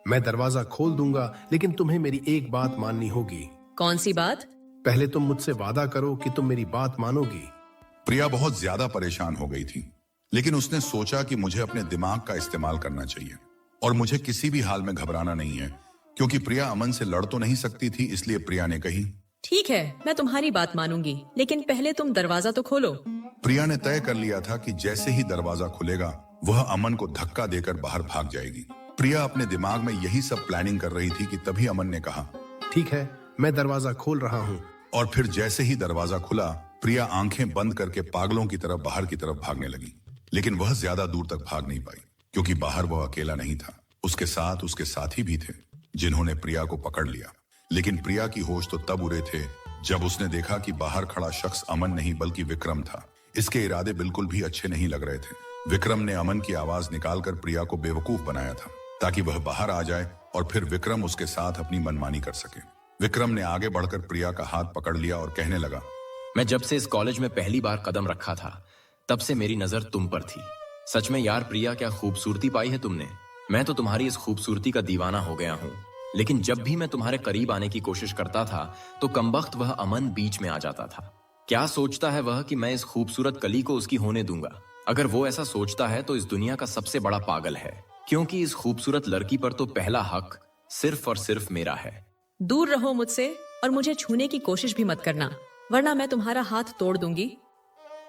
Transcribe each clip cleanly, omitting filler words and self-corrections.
मैं दरवाजा खोल दूंगा, लेकिन तुम्हें मेरी एक बात माननी होगी। कौन सी बात? पहले तुम मुझसे वादा करो कि तुम मेरी बात मानोगी। प्रिया बहुत ज्यादा परेशान हो गई थी, लेकिन उसने सोचा कि मुझे अपने दिमाग का इस्तेमाल करना चाहिए और मुझे किसी भी हाल में घबराना नहीं है, क्योंकि प्रिया अमन से लड़ तो नहीं सकती थी। इसलिए प्रिया ने कही, ठीक है, मैं तुम्हारी बात मानूंगी, लेकिन पहले तुम दरवाजा तो खोलो। प्रिया ने तय कर लिया था कि जैसे ही दरवाजा खुलेगा वह अमन को धक्का देकर बाहर भाग जाएगी। प्रिया अपने दिमाग में यही सब प्लानिंग कर रही थी कि तभी अमन ने कहा, ठीक है, मैं दरवाजा खोल रहा हूँ। और फिर जैसे ही दरवाजा खुला, प्रिया आंखें बंद करके पागलों की तरफ बाहर की तरफ भागने लगी। लेकिन वह ज्यादा दूर तक भाग नहीं पाई, क्योंकि बाहर वह अकेला नहीं था, उसके साथ उसके साथी भी थे जिन्होंने प्रिया को पकड़ लिया। लेकिन प्रिया की होश तो तब उड़े थे जब उसने देखा कि बाहर खड़ा शख्स अमन नहीं बल्कि विक्रम था। इसके इरादे बिल्कुल भी अच्छे नहीं लग रहे थे। विक्रम ने अमन की आवाज निकालकर प्रिया को बेवकूफ बनाया था, ताकि वह बाहर आ जाए और फिर विक्रम उसके साथ अपनी मनमानी कर सके। विक्रम ने आगे बढ़कर प्रिया का हाथ पकड़ लिया और कहने लगा, मैं जब से इस कॉलेज में पहली बार कदम रखा था, तब से मेरी नजर तुम पर थी। सच में यार प्रिया, क्या खूबसूरती पाई है तुमने। मैं तो तुम्हारी इस खूबसूरती का दीवाना हो गया हूँ। लेकिन जब भी मैं तुम्हारे करीब आने की कोशिश करता था तो कमबख्त वह अमन बीच में आ जाता था। क्या सोचता है वह कि मैं इस खूबसूरत कली को उसकी होने दूंगा? अगर वो ऐसा सोचता है तो इस दुनिया का सबसे बड़ा पागल है, क्योंकि इस खूबसूरत लड़की पर तो पहला हक सिर्फ और सिर्फ मेरा है। दूर रहो मुझसे और मुझे छूने की कोशिश भी मत करना, वरना मैं तुम्हारा हाथ तोड़ दूंगी।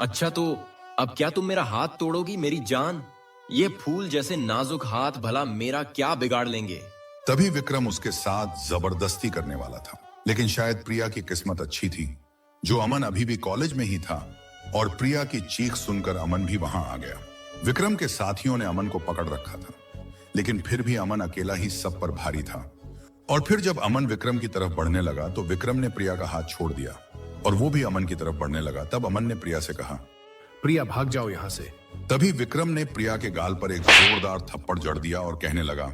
अच्छा, तो अब क्या तुम मेरा हाथ तोड़ोगी मेरी जान? ये फूल जैसे नाजुक हाथ भला मेरा क्या बिगाड़ लेंगे? तभी विक्रम उसके साथ जबरदस्ती करने वाला था। लेकिन शायद प्रिया की किस्मत अच्छी थी जो अमन अभी भी कॉलेज में ही था, और प्रिया की चीख सुनकर अमन भी वहां आ गया। विक्रम के साथियों ने अमन को पकड़ रखा था, लेकिन फिर भी अमन अकेला ही सब पर भारी था। और फिर जब अमन विक्रम की तरफ बढ़ने लगा तो विक्रम ने प्रिया का हाथ छोड़ दिया और वो भी अमन की तरफ बढ़ने लगा। तब अमन ने प्रिया से कहा, प्रिया भाग जाओ यहाँ से। तभी विक्रम ने प्रिया के गाल पर एक जोरदार थप्पड़ जड़ दिया और कहने लगा,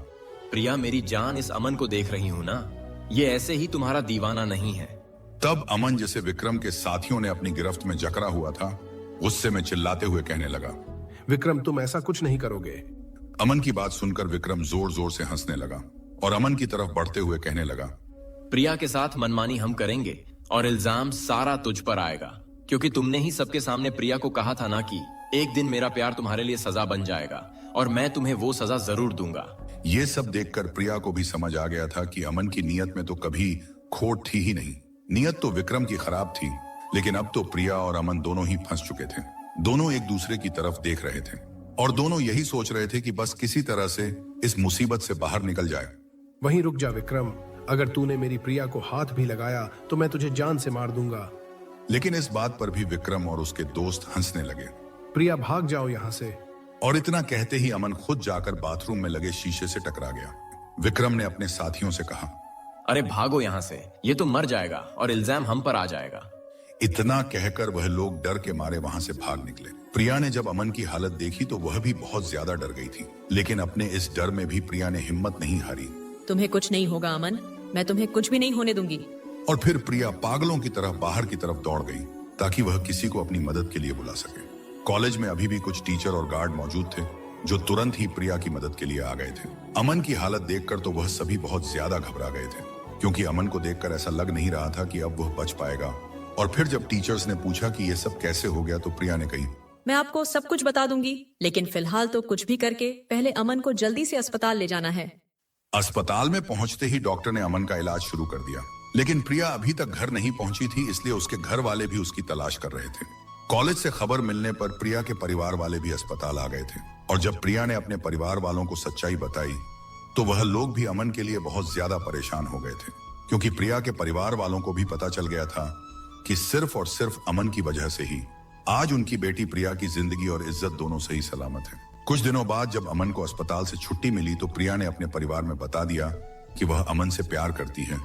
प्रिया मेरी जान, इस अमन को देख रही हूं ना, ये ऐसे ही तुम्हारा दीवाना नहीं है। तब अमन, जिसे विक्रम के साथियों ने अपनी गिरफ्त में जकड़ा हुआ था, गुस्से में चिल्लाते हुए कहने लगा, विक्रम तुम ऐसा कुछ नहीं करोगे। अमन की बात सुनकर विक्रम जोर जोर से हंसने लगा और अमन की तरफ बढ़ते हुए कहने लगा, प्रिया के साथ मनमानी हम करेंगे और इल्जाम सारा तुझ पर आएगा, क्योंकि तुमने ही सबके सामने प्रिया को कहा था ना कि एक दिन मेरा प्यार तुम्हारे लिए सजा बन जाएगा और मैं तुम्हें वो सजा जरूर दूंगा। ये सब देखकर प्रिया को भी समझ आ गया था कि अमन की नीयत में तो कभी खोट थी ही नहीं। नीयत तो विक्रम की खराब थी, लेकिन अब तो प्रिया और अमन दोनों ही फंस चुके थे। दोनों एक दूसरे की तरफ देख रहे थे और दोनों यही सोच रहे थे कि बस किसी तरह से इस मुसीबत से बाहर निकल जाए। वहीं रुक जा विक्रम, अगर तूने मेरी प्रिया को हाथ भी लगाया तो मैं तुझे जान से मार दूंगा। लेकिन इस बात पर भी विक्रम और उसके दोस्त हंसने लगे। प्रिया भाग जाओ यहाँ से। और इतना कहते ही अमन खुद जाकर बाथरूम में लगे शीशे से टकरा गया। विक्रम ने अपने साथियों से कहा, अरे भागो यहाँ से, ये तो मर जाएगा और इल्जाम हम पर आ जाएगा। इतना कहकर वह लोग डर के मारे वहां से भाग निकले। प्रिया ने जब अमन की हालत देखी तो वह भी बहुत ज्यादा डर गई थी, लेकिन अपने इस डर में भी प्रिया ने हिम्मत नहीं हारी। तुम्हें कुछ नहीं होगा अमन, मैं तुम्हें कुछ भी नहीं होने दूंगी। और फिर प्रिया पागलों की तरह बाहर की तरफ दौड़ गई ताकि वह किसी को अपनी मदद के लिए बुला सके। कॉलेज में अभी भी कुछ टीचर और गार्ड मौजूद थे जो तुरंत ही प्रिया की मदद के लिए आ गए थे। अमन की हालत देखकर तो वह सभी बहुत ज्यादा घबरा गए थे, क्योंकि अमन को देखकर ऐसा लग नहीं रहा था कि अब वह बच पाएगा। और फिर जब टीचर्स ने पूछा कि यह सब कैसे हो गया तो प्रिया ने कही, मैं आपको सब कुछ बता दूंगी, लेकिन फिलहाल तो कुछ भी करके पहले अमन को जल्दी से अस्पताल ले जाना है। अस्पताल में पहुंचते ही डॉक्टर ने अमन का इलाज शुरू कर दिया, लेकिन प्रिया अभी तक घर नहीं पहुंची थी, इसलिए उसके घर वाले भी उसकी तलाश कर रहे थे। कॉलेज से खबर मिलने पर प्रिया के परिवार वाले भी अस्पताल आ गए थे, और जब प्रिया ने अपने परिवार वालों को सच्चाई बताई तो वह लोग भी अमन के लिए बहुत ज्यादा परेशान हो गए थे, क्योंकि प्रिया के परिवार वालों को भी पता चल गया था कि सिर्फ और सिर्फ अमन की वजह से ही आज उनकी बेटी प्रिया की जिंदगी और इज्जत दोनों सही सलामत है। कुछ दिनों बाद जब अमन को अस्पताल से छुट्टी मिली तो प्रिया ने अपने परिवार में बता दिया कि वह अमन से प्यार करती है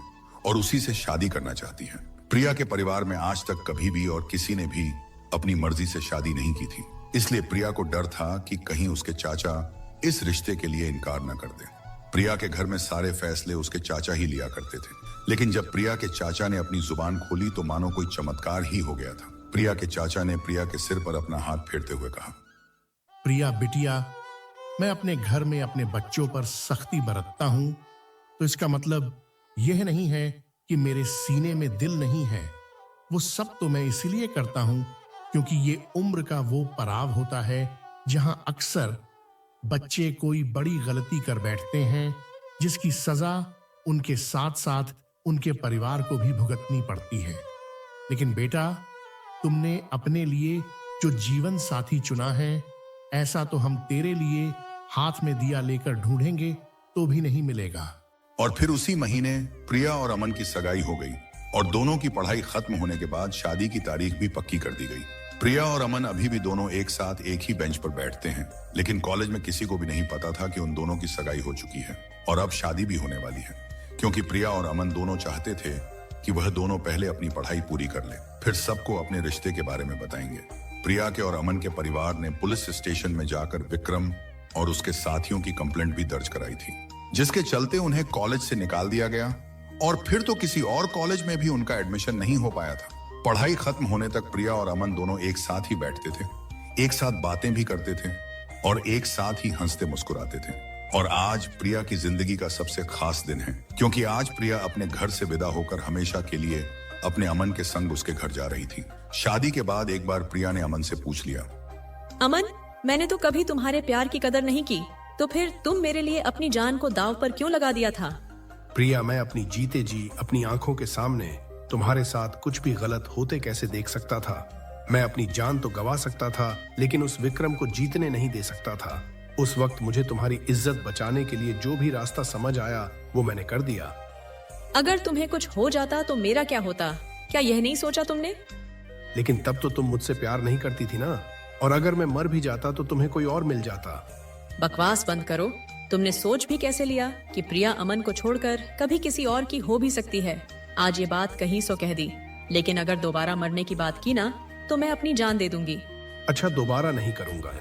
और उसी से शादी करना चाहती है। प्रिया के परिवार में आज तक कभी भी और किसी ने भी अपनी मर्जी से शादी नहीं की थी, इसलिए प्रिया को डर था कि कहीं उसके चाचा इस रिश्ते के लिए इनकार न कर दें। प्रिया के घर में सारे फैसले उसके चाचा ही लिया करते थे, लेकिन जब प्रिया के चाचा ने अपनी जुबान खोली तो मानो कोई चमत्कार ही हो गया था। प्रिया के चाचा ने प्रिया के सिर पर अपना हाथ फेरते हुए कहा, प्रिया बिटिया, मैं अपने घर में अपने बच्चों पर सख्ती बरतता हूं तो इसका मतलब यह नहीं है कि मेरे सीने में दिल नहीं है। वो सब तो मैं इसीलिए करता हूं क्योंकि ये उम्र का वो पड़ाव होता है जहां अक्सर बच्चे कोई बड़ी गलती कर बैठते हैं जिसकी सजा उनके साथ साथ उनके परिवार को भी भुगतनी पड़ती है। लेकिन बेटा, तुमने अपने लिए जो जीवन साथी चुना है, ऐसा तो हम तेरे लिए हाथ में दिया लेकर ढूंढेंगे तो भी नहीं मिलेगा। और फिर उसी महीने प्रिया और अमन की सगाई हो गई और दोनों की पढ़ाई खत्म होने के बाद शादी की तारीख भी पक्की कर दी गई। प्रिया और अमन अभी भी दोनों एक साथ एक ही बेंच पर बैठते हैं, लेकिन कॉलेज में किसी को भी नहीं पता था कि उन दोनों की सगाई हो चुकी है और अब शादी भी होने वाली है, क्योंकि प्रिया और अमन दोनों चाहते थे कि वह दोनों पहले अपनी पढ़ाई पूरी कर लें, फिर सबको अपने रिश्ते के बारे में बताएंगे। प्रिया के और अमन के परिवार ने पुलिस स्टेशन में जाकर विक्रम और उसके साथियों की कंप्लेंट भी दर्ज कराई थी, जिसके चलते उन्हें कॉलेज से निकाल दिया गया और फिर तो किसी और कॉलेज में भी उनका एडमिशन नहीं हो पाया था। पढ़ाई खत्म होने तक प्रिया और अमन दोनों एक साथ ही बैठते थे, एक साथ बातें भी करते थे और एक साथ ही हंसते मुस्कुराते थे। और आज प्रिया की जिंदगी का सबसे खास दिन है, क्योंकि आज प्रिया अपने घर से विदा होकर हमेशा के लिए अपने अमन के संग उसके घर जा रही थी। शादी के बाद एक बार प्रिया ने अमन से पूछ लिया, अमन, मैंने तो कभी तुम्हारे प्यार की कदर नहीं की, तो फिर तुम मेरे लिए अपनी जान को दांव पर क्यों लगा दिया था? प्रिया, मैं अपनी जीते जी अपनी आंखों के सामने तुम्हारे साथ कुछ भी गलत होते कैसे देख सकता था। मैं अपनी जान तो गवा सकता था, लेकिन उस विक्रम को जीतने नहीं दे सकता था। उस वक्त मुझे तुम्हारी इज्जत बचाने के लिए जो भी रास्ता समझ आया वो मैंने कर दिया। अगर तुम्हें कुछ हो जाता तो मेरा क्या होता? क्या यह नहीं सोचा तुमने? लेकिन तब तो तुम मुझसे प्यार नहीं करती थी ना, और अगर मैं मर भी जाता तो तुम्हें कोई और मिल जाता। बकवास बंद करो। तुमने सोच भी कैसे लिया कि प्रिया अमन को छोड़कर कभी किसी और की हो भी सकती है? आज ये बात कहीं सो कह दी, लेकिन अगर दोबारा मरने की बात की ना तो मैं अपनी जान दे दूंगी। अच्छा, दोबारा नहीं करूंगा।